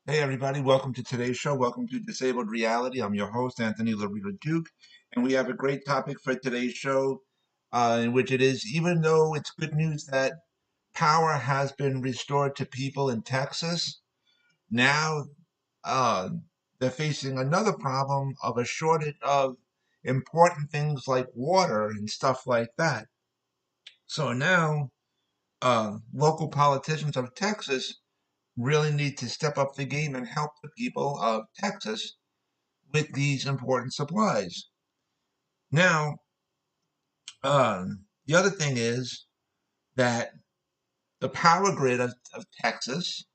Hey everybody, welcome to today's show. Welcome to Disabled Reality. I'm your host, Anthony Lorito-Duke, and we have a great topic for today's show, in which it is, even though it's good news that power has been restored to people in Texas, now uh, they're facing another problem of a shortage of important things like water and stuff like that. So now, local politicians of Texas really need to step up the game and help the people of Texas with these important supplies. Now, the other thing is that the power grid of Texas,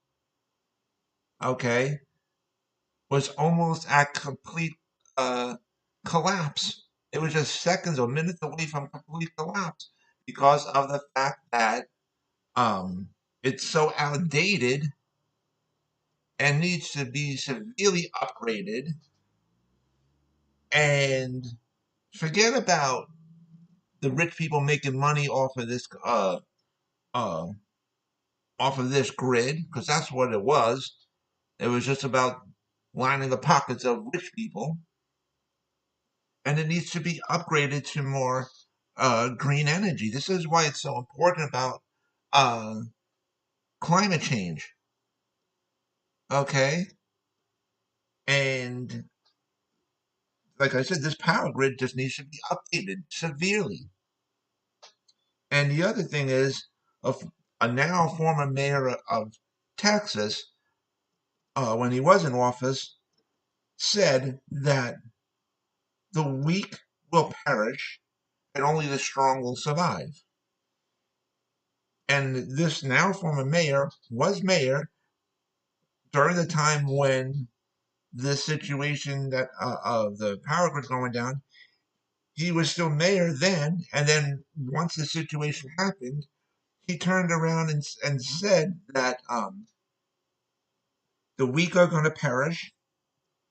okay, was almost at complete uh, collapse. It was just seconds or minutes away from complete collapse because of the fact that um, it's so outdated and needs to be severely upgraded. And forget about the rich people making money uh, off of this grid, because that's what it was. It was just about lining the pockets of rich people, and it needs to be upgraded to more green energy. This is why it's so important about uh, climate change. Okay, and like I said, this power grid just needs to be updated severely. And the other thing is, of a now former mayor of Texas, when he was in office, said that the weak will perish and only the strong will survive. And this now former mayor was mayor during the time when this situation that of the power grid going down. He was still mayor then, and then once the situation happened, he turned around and said that the weak are going to perish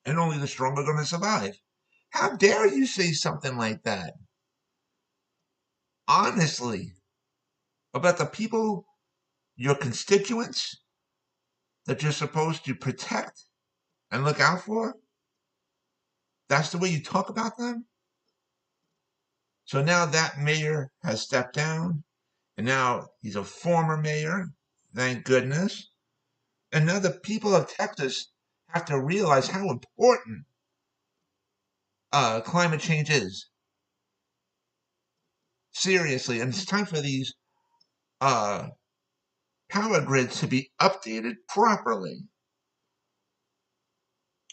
and only the strong are going to survive. How dare you say something like that? Honestly, about the people, your constituents that you're supposed to protect and look out for? That's the way you talk about them? So now that mayor has stepped down, and now he's a former mayor, thank goodness. And now the people of Texas have to realize how important climate change is. Seriously, and it's time for these uh, power grids to be updated properly.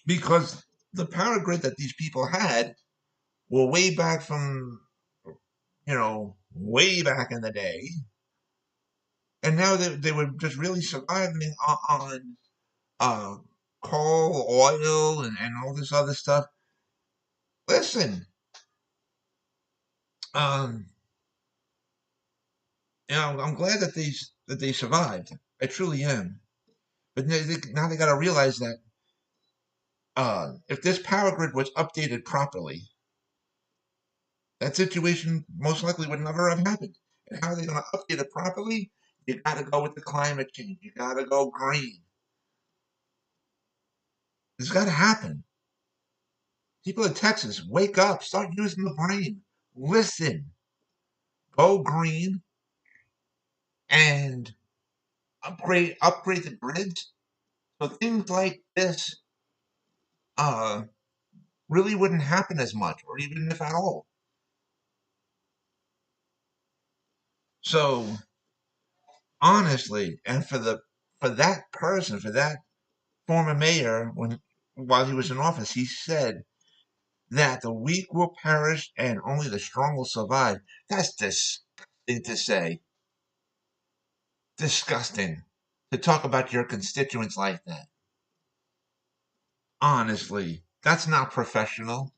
Because the power grid that these people had were way back from, way back in the day. And now they were just really surviving on uh, coal, oil, and all this other stuff. Listen, um, I'm glad that they survived. I truly am. But now they got to realize that if this power grid was updated properly, that situation most likely would never have happened. And how are they going to update it properly? You got to go with the climate change. You got to go green. It's got to happen. People in Texas, wake up. Start using the brain. Listen. Go green and upgrade the grids. So things like this uh, really wouldn't happen as much, or even if at all. So honestly, and for that person, for that former mayor, while he was in office, he said that the weak will perish and only the strong will survive. That's disgusting to say. Disgusting to talk about your constituents like that. Honestly, that's not professional.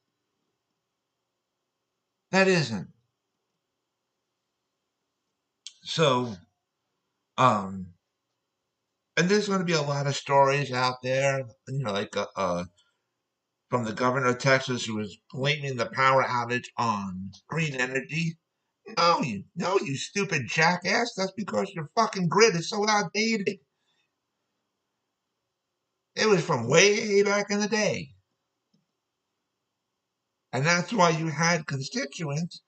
That isn't. So, um, and there's going to be a lot of stories out there, like from the governor of Texas who was blaming the power outage on green energy. No, you stupid jackass. That's because your fucking grid is so outdated. It was from way back in the day. And that's why you had constituents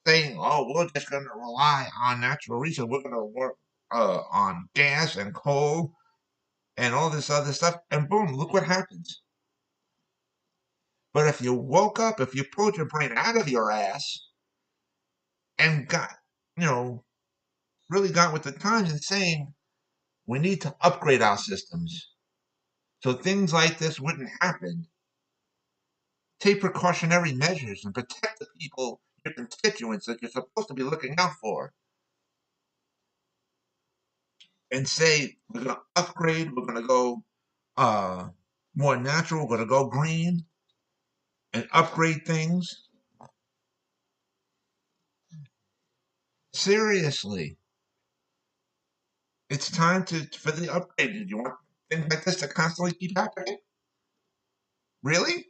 saying, oh, we're just going to rely on natural resources. We're going to work on gas and coal and all this other stuff. And boom, look what happens. But if you woke up, if you pulled your brain out of your ass and got, you know, really got with the times and saying, we need to upgrade our systems so things like this wouldn't happen. Take precautionary measures and protect the people, your constituents that you're supposed to be looking out for. And say, we're going to upgrade, we're going to go uh, more natural, we're going to go green and upgrade things. Seriously, it's time for the upgrade. Do you want things like this to constantly keep happening? Really?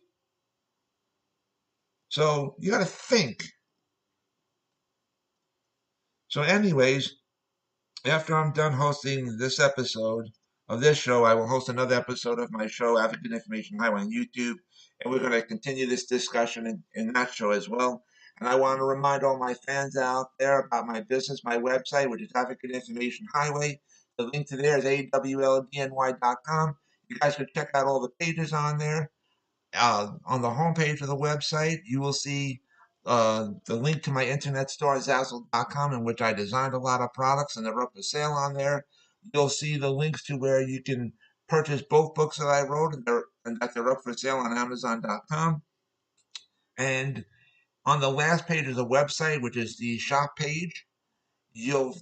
So you got to think. So, anyways, after I'm done hosting this episode of this show, I will host another episode of my show, Advocate Information Highway, on YouTube, and we're going to continue this discussion in that show as well. And I want to remind all my fans out there about my business, my website, which is Advocate Information Highway. The link to there is awldny.com. You guys can check out all the pages on there. On the homepage of the website, you will see the link to my internet store, Zazzle.com, in which I designed a lot of products and they're up for sale on there. You'll see the links to where you can purchase both books that I wrote and that they're up for sale on Amazon.com. And on the last page of the website, which is the shop page, you'll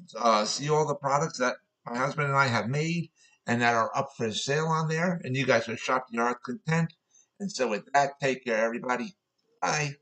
see all the products that my husband and I have made and that are up for sale on there. And you guys will shop to your heart's content. And so with that, take care, everybody. Bye.